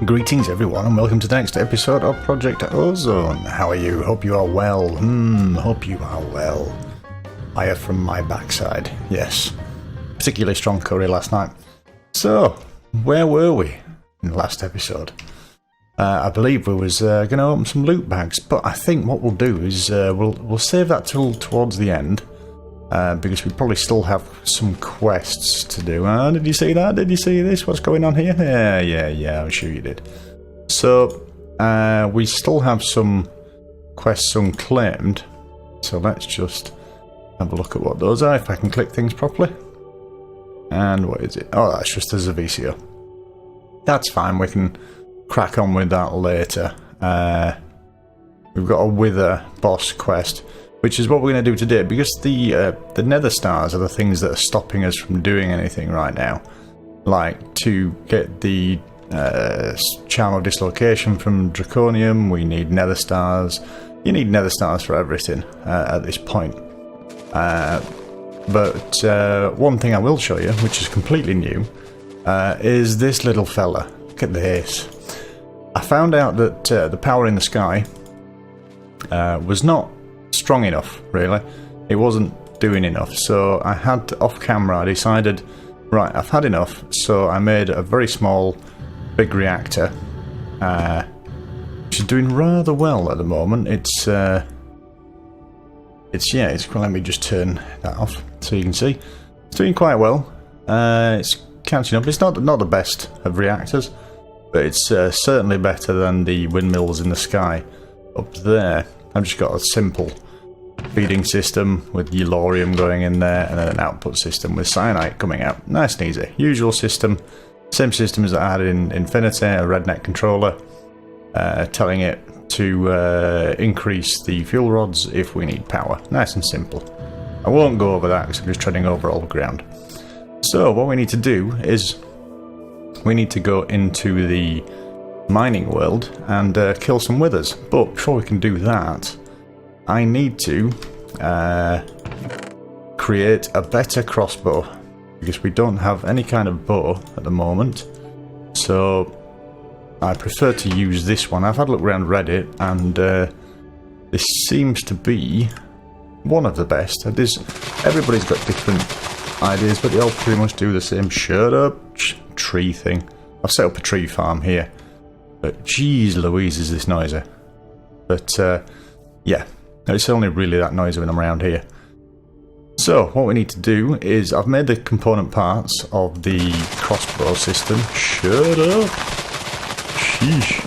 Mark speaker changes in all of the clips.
Speaker 1: Greetings everyone and welcome to the next episode of Project Ozone. How are you? Hope you are well. Hope you are well. Fire from my backside. Yes. Particularly strong curry last night. So, where were we in the last episode? I believe we was going to open some loot bags, but I think what we'll do is we'll save that till towards the end. Because we probably still have some quests to do. Did you see that? Did you see this? What's going on here? Yeah, I'm sure you did. So, we still have some quests unclaimed. So let's just have a look at what those are, if I can click things properly. And what is it? Oh, that's just as a VCO. That's fine, we can crack on with that later. We've got a Wither boss quest, which is what we're going to do today, because the nether stars are the things that are stopping us from doing anything right now. Like, to get the charm of dislocation from Draconium, we need nether stars. You need nether stars for everything at this point. But one thing I will show you, which is completely new, is this little fella. Look at this. I found out that the power in the sky was not strong enough, really. It wasn't doing enough, so I had to, off camera, I decided, right, I've had enough, so I made a very small big reactor, which is doing rather well at the moment. It's let me just turn that off so you can see. It's doing quite well. It's catching up. It's not the best of reactors, but it's certainly better than the windmills in the sky up there. I've just got a simple feeding system with Eulorium going in there, and then an output system with Cyanite coming out. Nice and easy. Usual system. Same system as I had in Infinity, a redneck controller, telling it to increase the fuel rods if we need power. Nice and simple. I won't go over that because I'm just treading over all the ground. So what we need to do is we need to go into the mining world and kill some withers. But before we can do that, I need to create a better crossbow, because we don't have any kind of bow at the moment. So I prefer to use this one. I've had a look around Reddit, and this seems to be one of the best. Everybody's got different ideas, but they all pretty much do the same shut up tree thing. I've set up a tree farm here, but geez Louise, is this noisy. But yeah, it's only really that noisy when I'm around here. So what we need to do is, I've made the component parts of the crossbow system. Shut up. Sheesh.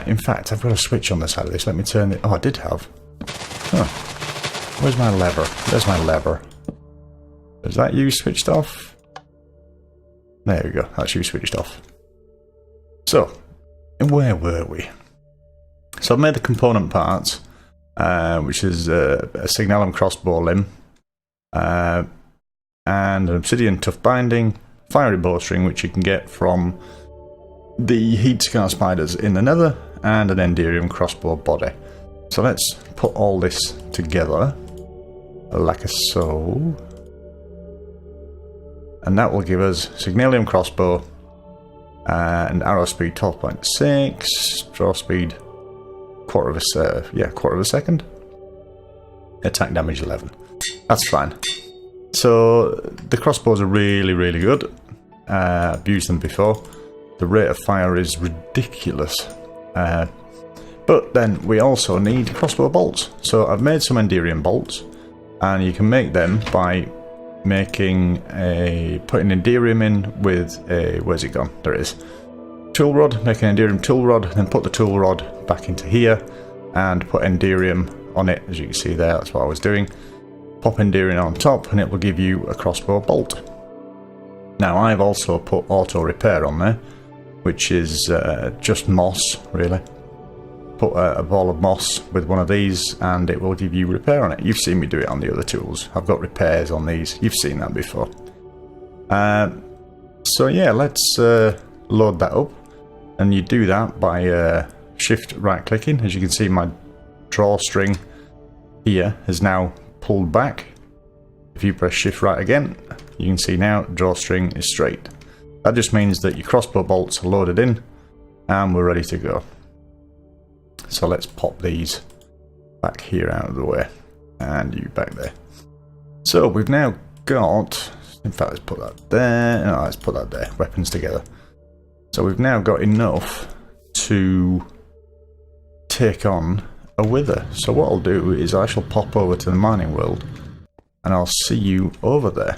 Speaker 1: In fact, I've got a switch on the side of this. Let me turn it. Oh, I did have. Huh. Where's my lever? There's my lever. Is that you switched off? There we go. That's you switched off. So, where were we? So I've made the component parts, which is a Signalum crossbow limb, and an obsidian tough binding, fiery bowstring, which you can get from the heat scar spiders in the nether, and an enderium crossbow body. So let's put all this together like a so, and that will give us Signalum crossbow, and arrow speed 12.6, draw speed quarter of a second, attack damage 11. That's fine. So the crossbows are really, really good. I've used them before. The rate of fire is ridiculous. But then we also need crossbow bolts. So I've made some enderium bolts, and you can make them by putting enderium in with a, where's it gone? There it is. Tool rod, make an enderium tool rod, then put the tool rod back into here and put enderium on it. As you can see there, that's what I was doing. Pop enderium on top and it will give you a crossbow bolt. Now I've also put auto repair on there, which is just moss, really. Put a ball of moss with one of these and it will give you repair on it. You've seen me do it on the other tools. I've got repairs on these. You've seen that before. So yeah, let's load that up. And you do that by shift right clicking. As you can see, my drawstring here is now pulled back. If you press shift right again, you can see now drawstring is straight. That just means that your crossbow bolts are loaded in And we're ready to go. So let's pop these back here out of the way. And you back there. So we've now got... In fact, let's put that there. No, let's put that there. Weapons together. So we've now got enough to take on a wither. So what I'll do is I shall pop over to the mining world. And I'll see you over there.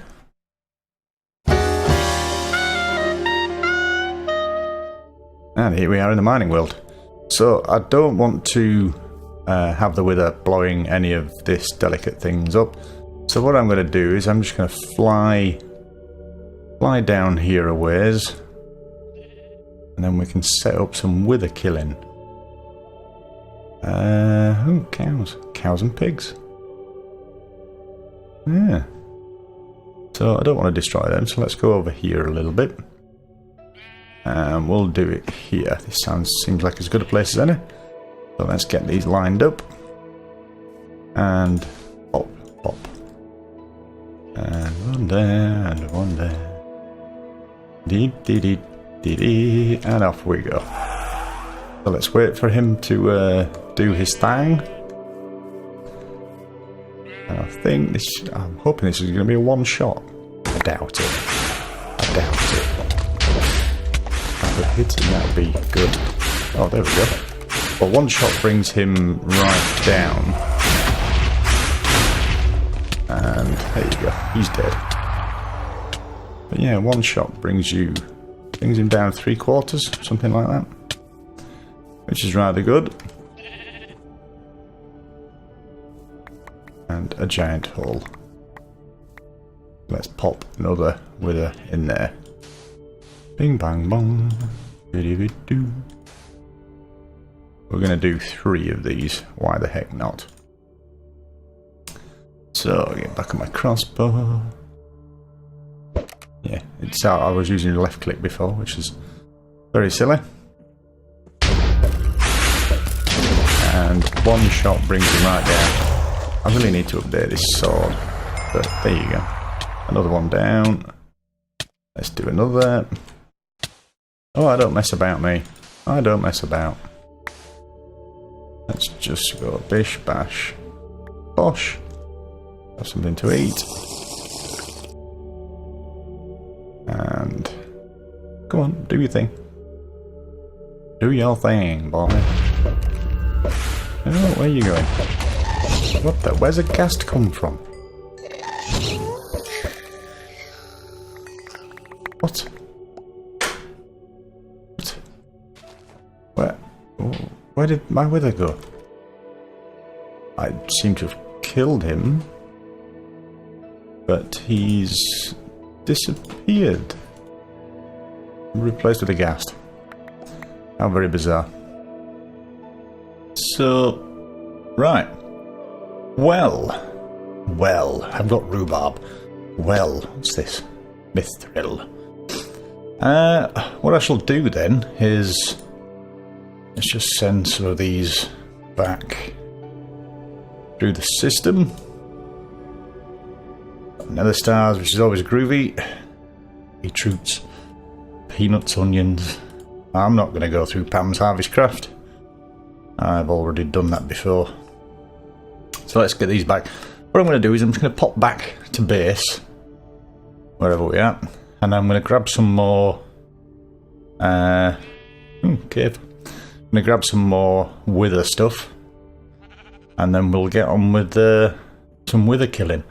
Speaker 1: And here we are in the mining world. So I don't want to have the wither blowing any of this delicate things up. So what I'm going to do is I'm just going to fly down here a ways. And then we can set up some wither killing. Oh, cows. Cows and pigs. Yeah. So I don't want to destroy them, so let's go over here a little bit. And we'll do it here. This seems like as good a place as any. So let's get these lined up. And pop, pop. And one there, and one there. Dee dee dee dee dee. And off we go. So let's wait for him to do his thing. And I think this... I'm hoping this is going to be a one shot. I doubt it. I doubt it. Hit him, that would be good. Oh, there we go. Well, one shot brings him right down. And there you go, he's dead. But yeah, one shot brings him down 3/4, something like that. Which is rather good. And a giant hole. Let's pop another wither in there. Bing bang bong. Biddy-bid-doo. We're going to do 3 of these. Why the heck not? So, I'll get back on my crossbow. Yeah, it's out. I was using left click before, which is very silly. And one shot brings him right down. I really need to update this sword. But there you go. Another one down. Let's do another. Oh, I don't mess about, me. I don't mess about. Let's just go bish, bash, bosh. Have something to eat. And... come on, do your thing. Do your thing, boy. Oh, where are you going? What the... where's a ghast come from? What? Where did my wither go? I seem to have killed him, but he's disappeared. Replaced with a ghast. How very bizarre. So, right. Well, I've got rhubarb. Well, what's this? Mithril. What I shall do then is... let's just send some of these back through the system. Nether stars, which is always groovy. Beetroots, peanuts, onions. I'm not going to go through Pam's Harvest Craft. I've already done that before. So let's get these back. What I'm going to do is I'm just going to pop back to base, wherever we're at, and I'm going to grab some more... cave. I'm going to grab some more wither stuff, and then we'll get on with some wither killing.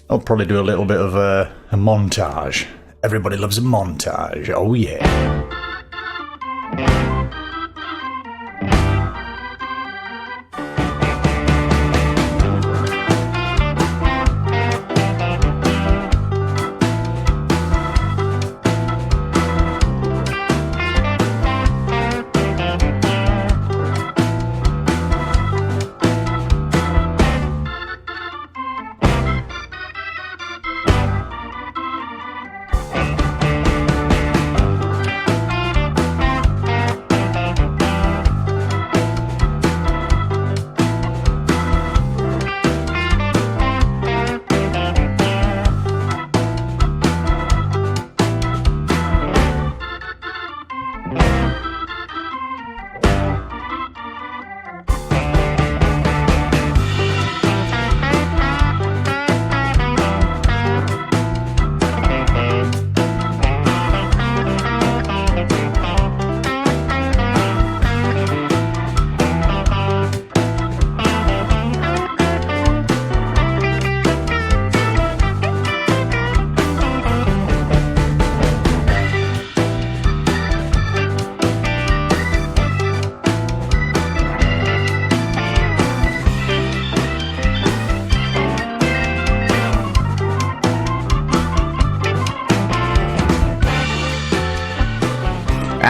Speaker 1: I'll probably do a little bit of a montage. Everybody loves a montage, oh yeah.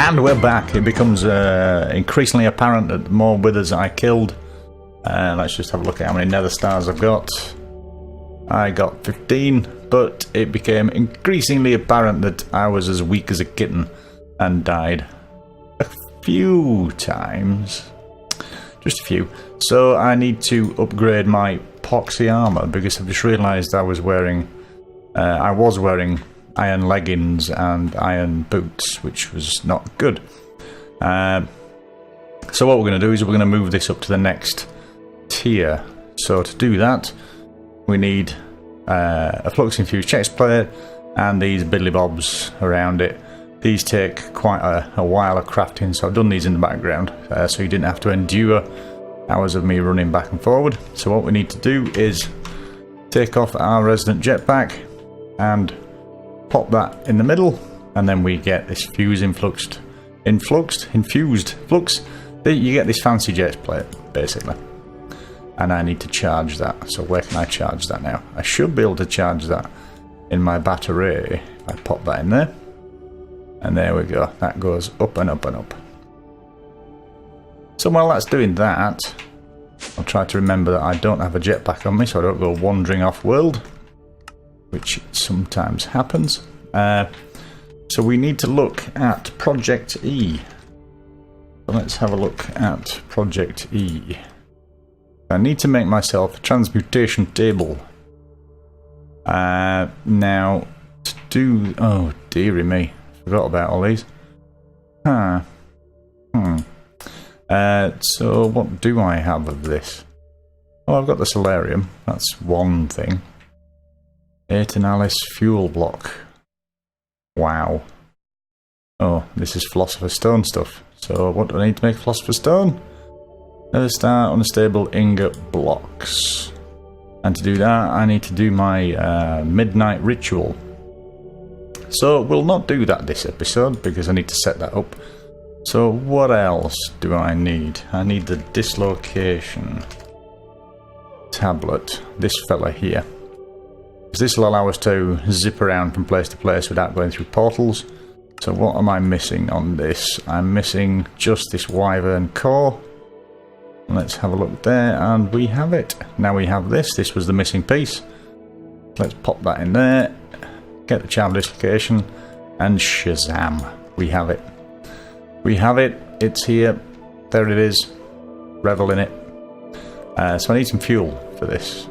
Speaker 1: And we're back. It becomes increasingly apparent that the more withers I killed. Let's just have a look at how many nether stars I've got. I got 15, but it became increasingly apparent that I was as weak as a kitten and died a few times. Just a few. So I need to upgrade my epoxy armor because I've just realised I was wearing iron leggings and iron boots, which was not good. So what we're going to do is we're going to move this up to the next tier. So to do that, we need a flux infused chest plate and these biddly bobs around it. These take quite a while of crafting, so I've done these in the background, so you didn't have to endure hours of me running back and forward. So what we need to do is take off our resident jetpack and pop that in the middle, and then we get this infused flux. You get this fancy jet plate basically, and I need to charge that. So where can I charge that now? I should be able to charge that in my battery. I pop that in there, and there we go. That goes up and up and up. So while that's doing that, I'll try to remember that I don't have a jetpack on me, so I don't go wandering off world, which sometimes happens. So we need to look at Project E. So let's have a look at Project E. I need to make myself a transmutation table. Now, to do... Oh, dearie me. Forgot about all these. So what do I have of this? Oh, I've got the solarium. That's one thing. Aeternalis fuel block. Wow. Oh, this is Philosopher's Stone stuff. So what do I need to make Philosopher's Stone? Nether star unstable ingot blocks. And to do that, I need to do my midnight ritual. So we'll not do that this episode because I need to set that up. So what else do I need? I need the dislocation tablet. This fella here. This will allow us to zip around from place to place without going through portals. So what am I missing on this? I'm missing just this wyvern core. Let's have a look there, and we have it. Now we have this. This was the missing piece. Let's pop that in there. Get the charm dislocation, and shazam, we have it. We have it. It's here. There it is. Revel in it. So I need some fuel for this.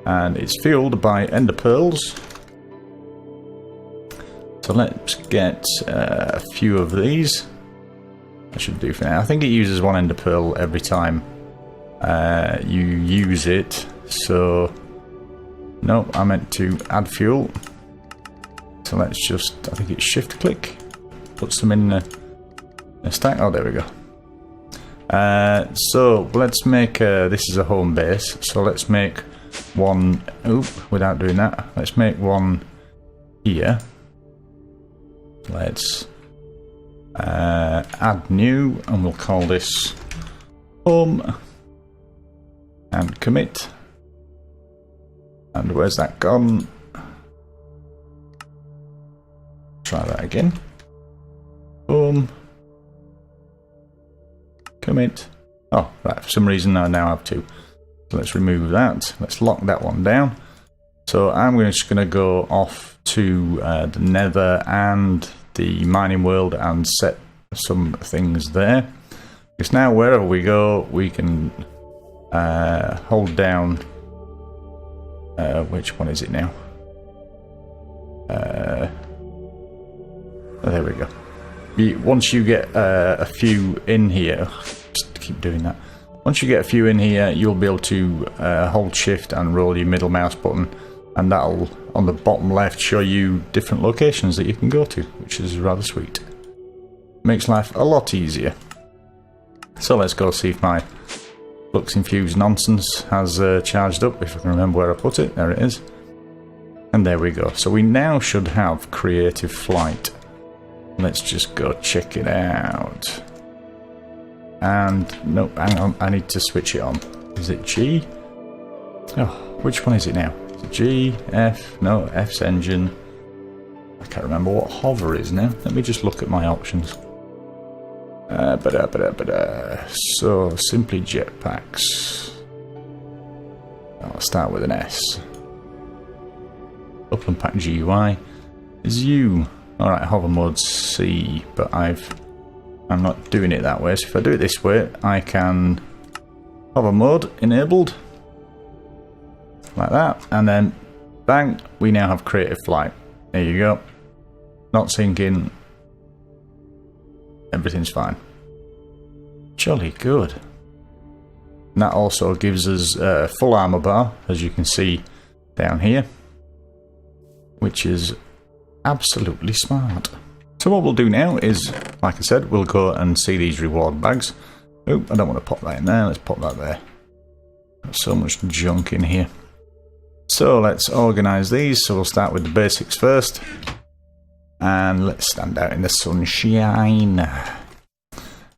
Speaker 1: And it's fueled by ender pearls. So let's get a few of these. I should do for now. I think it uses one ender pearl every time you use it. So no, I meant to add fuel. So let's just, I think it's shift click. Puts them in a stack. Oh, there we go. So let's make this is a home base. So let's make one. Without doing that, let's make one here. Let's add new, and we'll call this home and commit. And where's that gone? Try that again. Home. Commit. Oh, right, for some reason I now have two. So let's remove that. Let's lock that one down. So I'm just going to go off to the nether and the mining world and set some things there. Because now wherever we go, we can hold down... which one is it now? There we go. Once you get a few in here, just keep doing that. Once you get a few in here, you'll be able to hold shift and roll your middle mouse button, and that'll, on the bottom left, show you different locations that you can go to, which is rather sweet. Makes life a lot easier. So let's go see if my flux infused nonsense has charged up, if I can remember where I put it. There it is. And there we go. So we now should have creative flight. Let's just go check it out. And no, hang on, I need to switch it on. Is it G? Oh, which one is it now? Is it G, F? No, F's engine. I can't remember what hover is now. Let me just look at my options. So, simply jetpacks. I'll start with an S. Upland Pack GUI is U. Alright, hover mode C, but I'm not doing it that way. So if I do it this way, I can hover mode enabled. Like that, and then bang, we now have creative flight. There you go. Not sinking. Everything's fine. Jolly good. And that also gives us a full armor bar, as you can see down here, which is absolutely smart. So what we'll do now is, like I said, we'll go and see these reward bags. Oh, I don't want to pop that in there. Let's pop that there. Got so much junk in here. So let's organise these. So we'll start with the basics first. And let's stand out in the sunshine.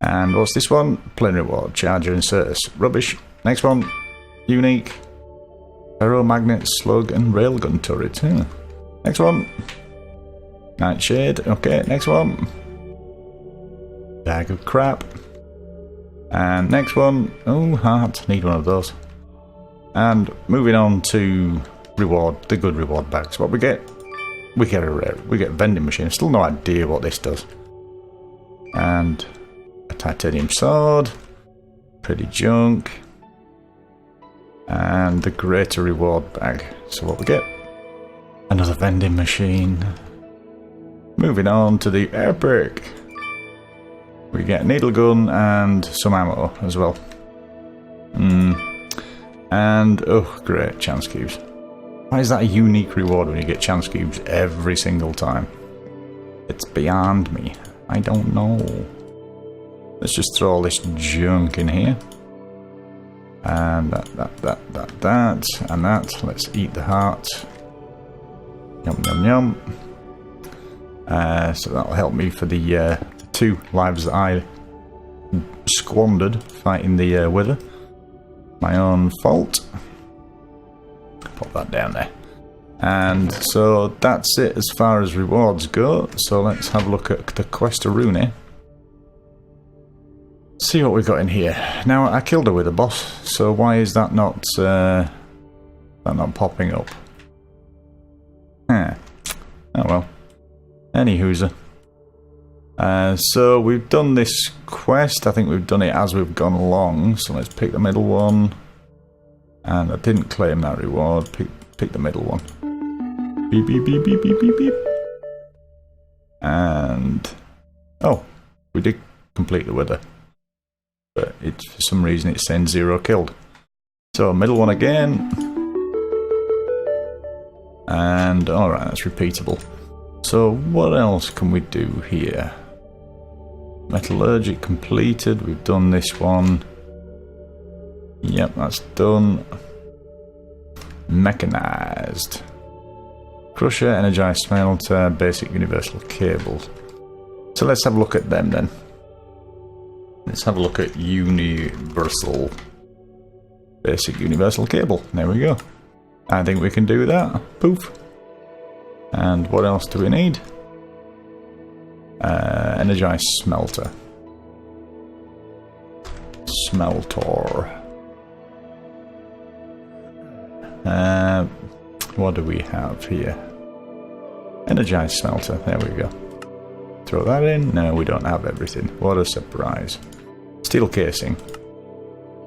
Speaker 1: And what's this one? Plain reward, charger inserters. Rubbish. Next one. Unique. Ferromagnet, slug and railgun turret. Next one. Nightshade. Okay, next one. Bag of crap. And next one. Oh, heart. Need one of those. And moving on to reward, the good reward bags. What we get? We get a vending machine. Still no idea what this does. And a titanium sword. Pretty junk. And the greater reward bag. So what we get? Another vending machine. Moving on to the epic. We get a needle gun and some ammo as well. And, oh great, chance cubes. Why is that a unique reward when you get chance cubes every single time? It's beyond me. I don't know. Let's just throw all this junk in here. And that, and that. Let's eat the heart. Yum, yum, yum. So that'll help me for the 2 lives that I squandered fighting the wither. My own fault. Pop that down there. And so that's it as far as rewards go. So let's have a look at the Questarune. See what we've got in here. Now I killed her with a boss, so why is that not popping up? Oh well. Anywho's. So we've done this quest. I think we've done it as we've gone along. So let's pick the middle one. And I didn't claim that reward. Pick the middle one. Beep, beep, beep, beep, beep, beep, beep. And... oh, we did complete the wither. But for some reason it's saying 0 killed. So middle one again. And alright, that's repeatable. So what else can we do here? Metallurgic completed. We've done this one. Yep, that's done. Mechanized. Crusher, energized smelter, basic universal cables. So let's have a look at them then. Let's have a look at universal. Basic universal cable. There we go. I think we can do that. Poof. And what else do we need? Energized smelter. Smeltor. What do we have here? Energized smelter. There we go. Throw that in. No, we don't have everything. What a surprise. Steel casing.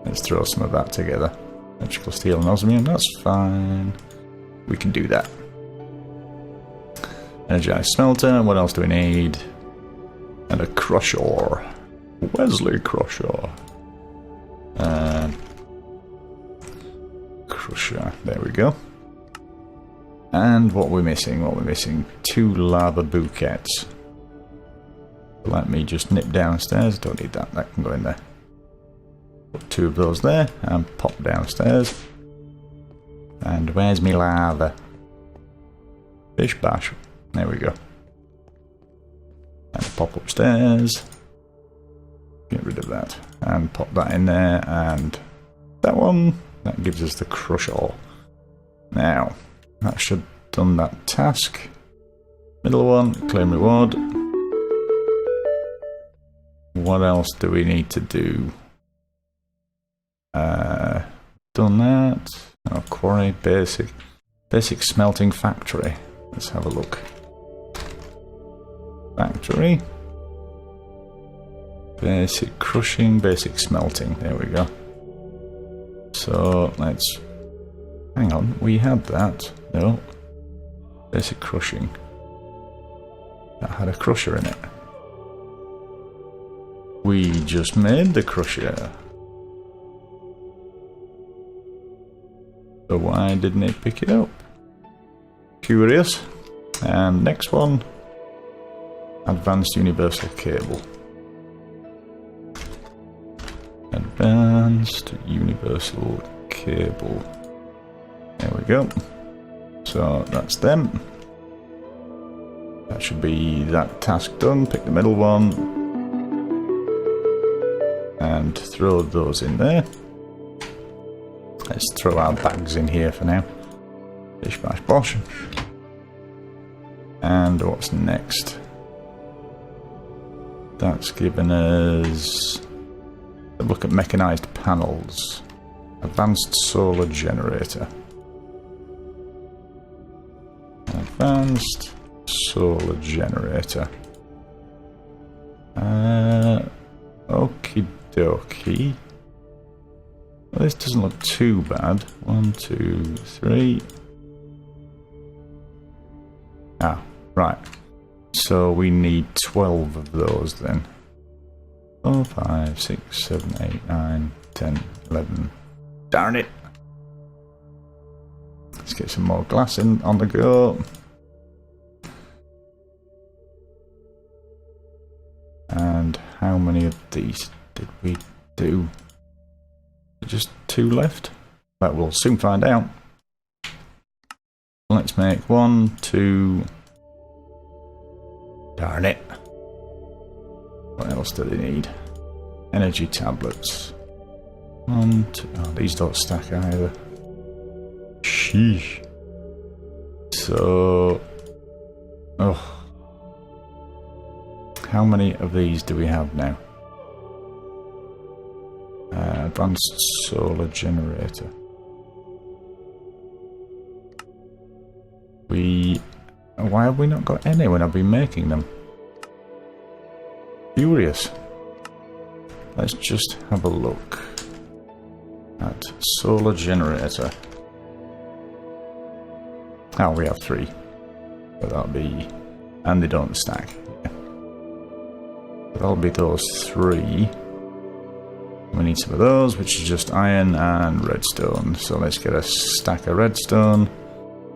Speaker 1: Let's throw some of that together. Electrical steel and osmium. That's fine. We can do that. Energized smelter. What else do we need? And a crusher. Wesley crusher. Crusher. There we go. And what we're missing? What we're missing? 2 lava bouquets. Let me just nip downstairs. Don't need that. That can go in there. Put 2 of those there and pop downstairs. And where's me lava? Bish bash. There we go. And pop upstairs. Get rid of that. And pop that in there. And that one. That gives us the crusher. Now, that should have done that task. Middle one, claim reward. What else do we need to do? Done that. Oh, quarry, basic smelting factory. Let's have a look. Factory. Basic crushing, basic smelting. There we go. So let's... Hang on, we had that. No. Basic crushing. That had a crusher in it. We just made the crusher. So why didn't it pick it up? Curious. And next one. Advanced universal cable. Advanced universal cable. There we go. So that's them. That should be that task done. Pick the middle one. And throw those in there. Let's throw our bags in here for now. Bish bash bosh. And what's next? That's given us a look at mechanized panels. Advanced solar generator. Advanced solar generator. Okie dokie. Well, this doesn't look too bad. 1, 2, 3. Ah, right. So we need 12 of those then. 4, 5, 6, 7, 8, 9, 10, 11. Darn it! Let's get some more glass in on the go. And how many of these did we do? Just 2 left? But we'll soon find out. Let's make 1, 2. Darn it. What else do they need? Energy tablets. 1, 2. Oh, these don't stack either. Sheesh. So. Oh. How many of these do we have now? Advanced solar generator. Why have we not got any when I've been making them? Furious. Let's just have a look at solar generator. Oh, we have 3. So that'll be... And they don't stack. Yeah. That'll be those 3. We need some of those, which is just iron and redstone. So let's get a stack of redstone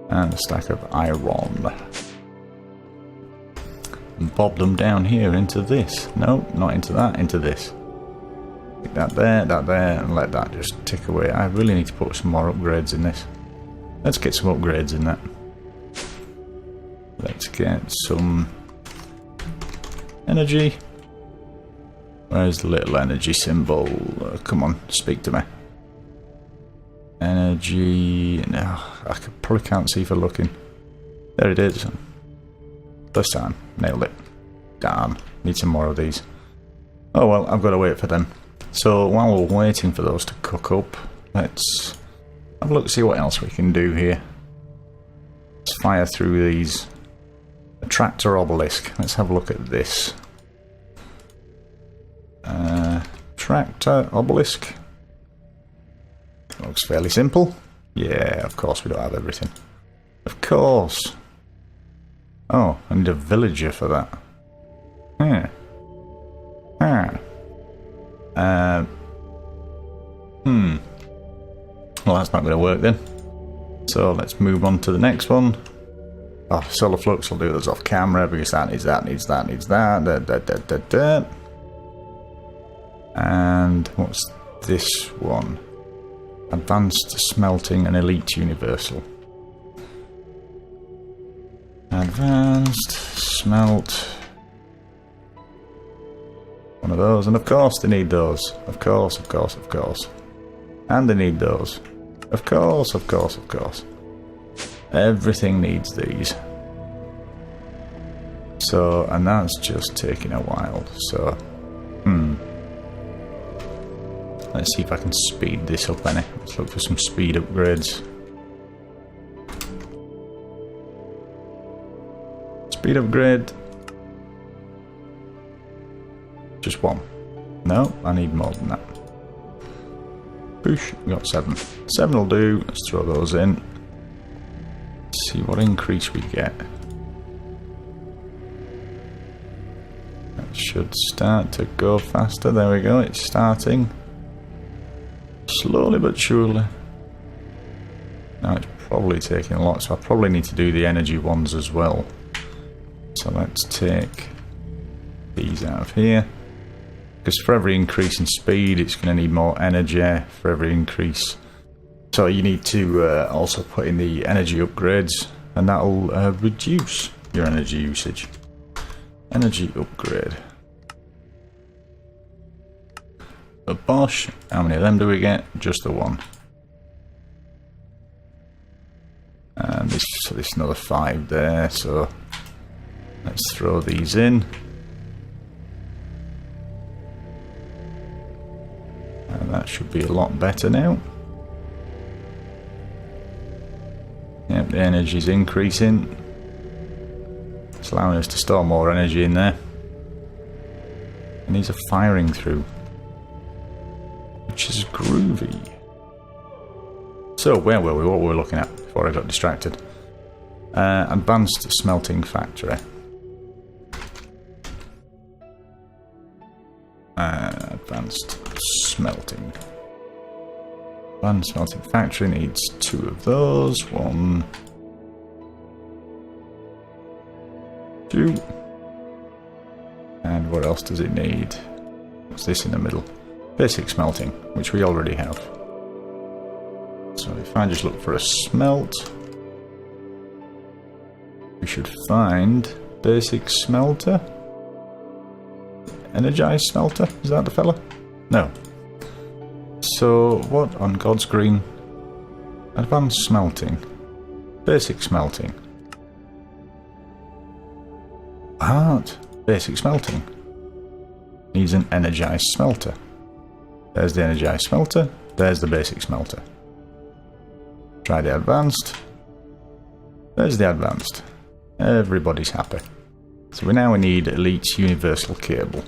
Speaker 1: and a stack of iron. And bob them down here into this. No, not into that, into this. Stick that there, and let that just tick away. I really need to put some more upgrades in this. Let's get some upgrades in that. Let's get some energy. Where's the little energy symbol? Come on, speak to me. Energy. No, I probably can't see for looking. There it is. First time. Nailed it. Damn. Need some more of these. Oh well, I've got to wait for them. So while we're waiting for those to cook up, let's have a look, see what else we can do here. Let's fire through these. A tractor obelisk. Let's have a look at this. Tractor obelisk. Looks fairly simple. Yeah, of course we don't have everything. Of course. Oh, I need a villager for that. Well, that's not going to work then. So let's move on to the next one. Oh, solar flux, I'll do those off camera because that needs that, needs that, needs that. And what's this one? Advanced smelting and elite universal. Advanced smelt. One of those, and of course they need those. Of course. And they need those. Of course. Everything needs these. So, and that's just taking a while. So, let's see if I can speed this up any. Let's look for some speed upgrades. Speed upgrade. Just one. No, I need more than that. Push, we got 7. 7 will do. Let's throw those in. Let's see what increase we get. That should start to go faster. There we go, it's starting. Slowly but surely. Now it's probably taking a lot, so I probably need to do the energy ones as well. So let's take these out of here. Because for every increase in speed, it's going to need more energy for every increase. So you need to also put in the energy upgrades, and that'll reduce your energy usage. Energy upgrade. The Bosch, how many of them do we get? Just the one. And this another 5 there, so let's throw these in. And that should be a lot better now. Yep, the energy's increasing. It's allowing us to store more energy in there. And these are firing through, which is groovy. So, where were we? What were we looking at before I got distracted? Advanced Smelting Factory. Advanced Smelting. Advanced Smelting Factory needs 2 of those. 1, 2. And what else does it need? What's this in the middle? Basic smelting, which we already have. So if I just look for a smelt, we should find basic smelter. Energized smelter? Is that the fella? No. So what on God's green? Advanced smelting. Basic smelting. Art. Basic smelting. Needs an energized smelter. There's the energized smelter. There's the basic smelter. Try the advanced. There's the advanced. Everybody's happy. So we now need Elite's universal cable.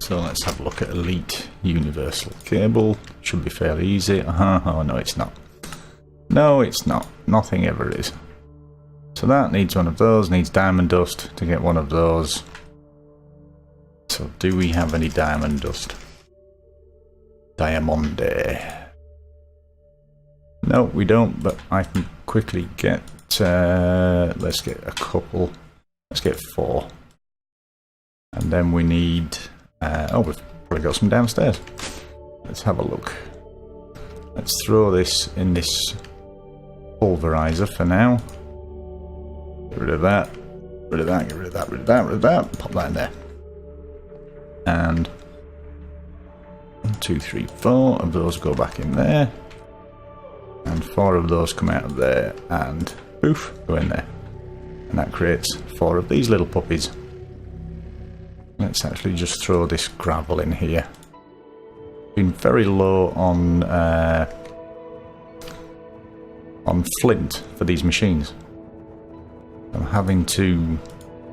Speaker 1: So let's have a look at Elite universal cable. Should be fairly easy. Oh no, it's not. No, it's not. Nothing ever is. So that needs one of those. Needs diamond dust to get one of those. So do we have any diamond dust? Diamande. No, we don't, but I can quickly get, let's get a couple, let's get 4. And then we need, oh, we've probably got some downstairs. Let's have a look. Let's throw this in this pulverizer for now. Get rid of that, rid of that, get rid of that, rid of that, rid of that, pop that in there. And 1, 2, 3, 4 of those go back in there. And 4 of those come out of there and poof, go in there. And that creates 4 of these little puppies. Let's actually just throw this gravel in here. Been very low on flint for these machines. I'm having to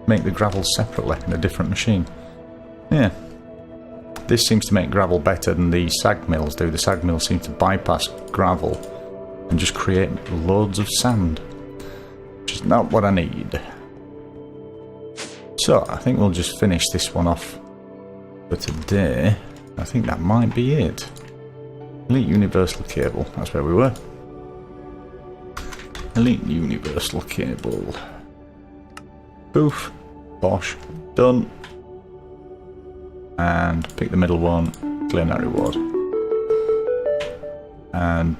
Speaker 1: make the gravel separately in a different machine. Yeah. This seems to make gravel better than the sag mills do. The sag mills seem to bypass gravel and just create loads of sand, which is not what I need. So I think we'll just finish this one off for today. I think that might be it. Elite universal cable, that's where we were. Elite universal cable. Poof, Bosch, done. And pick the middle one, claim that reward. And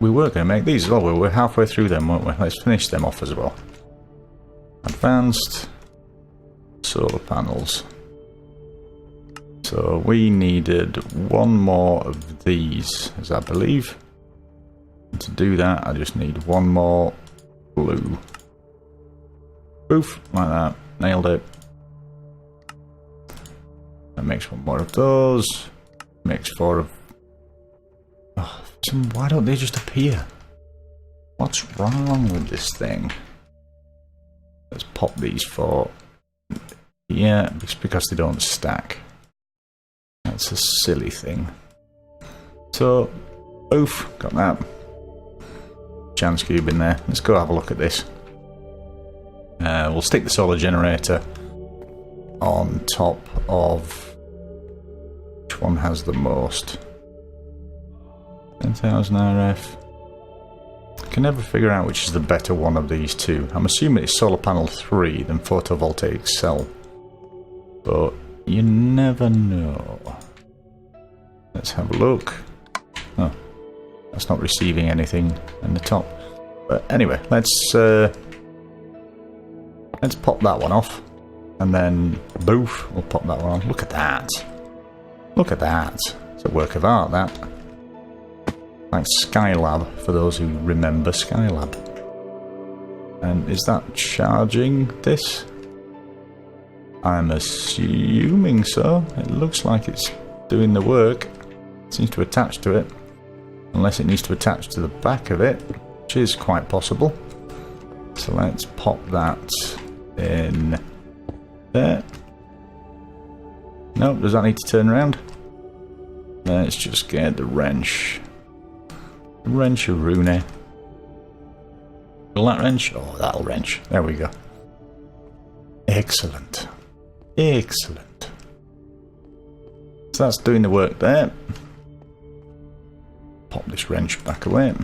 Speaker 1: we were going to make these as well. We were halfway through them, weren't we? Let's finish them off as well. Advanced solar panels. So we needed 1 more of these, as I believe. And to do that, I just need 1 more blue. Poof, like that. Nailed it. That makes one more of those. Makes 4 of... Oh, why don't they just appear? What's wrong with this thing? Let's pop these 4. Yeah, it's because they don't stack. That's a silly thing. So, oof, got that. Chance cube in there. Let's go have a look at this. We'll stick the solar generator on top of... Which one has the most? 10,000 RF. I can never figure out which is the better one of these two. I'm assuming it's solar panel 3 than photovoltaic cell. But you never know. Let's have a look. Oh, that's not receiving anything in the top. But anyway, let's pop that one off. And then, boof, we'll pop that one on. Look at that. Look at that. It's a work of art, that. Like Skylab, for those who remember Skylab. And is that charging this? I'm assuming so. It looks like it's doing the work. It seems to attach to it. Unless it needs to attach to the back of it, which is quite possible. So let's pop that in there. Nope, does that need to turn around? Let's just get the wrench. Wrench-a-rooney. Will that wrench? Oh, that'll wrench. There we go. Excellent. Excellent. So that's doing the work there. Pop this wrench back away.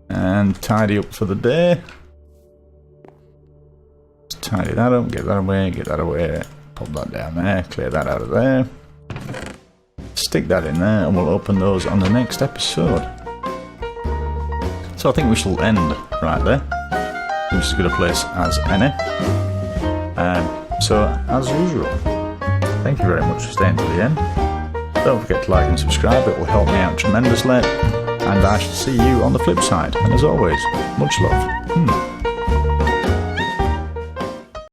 Speaker 1: And tidy up for the day. Let's tidy that up, get that away, pop that down there, clear that out of there. Stick that in there and we'll open those on the next episode. So I think we shall end right there. Which is as good a place as any. So, as usual, thank you very much for staying to the end. Don't forget to like and subscribe, it will help me out tremendously. And I shall see you on the flip side. And as always, much love.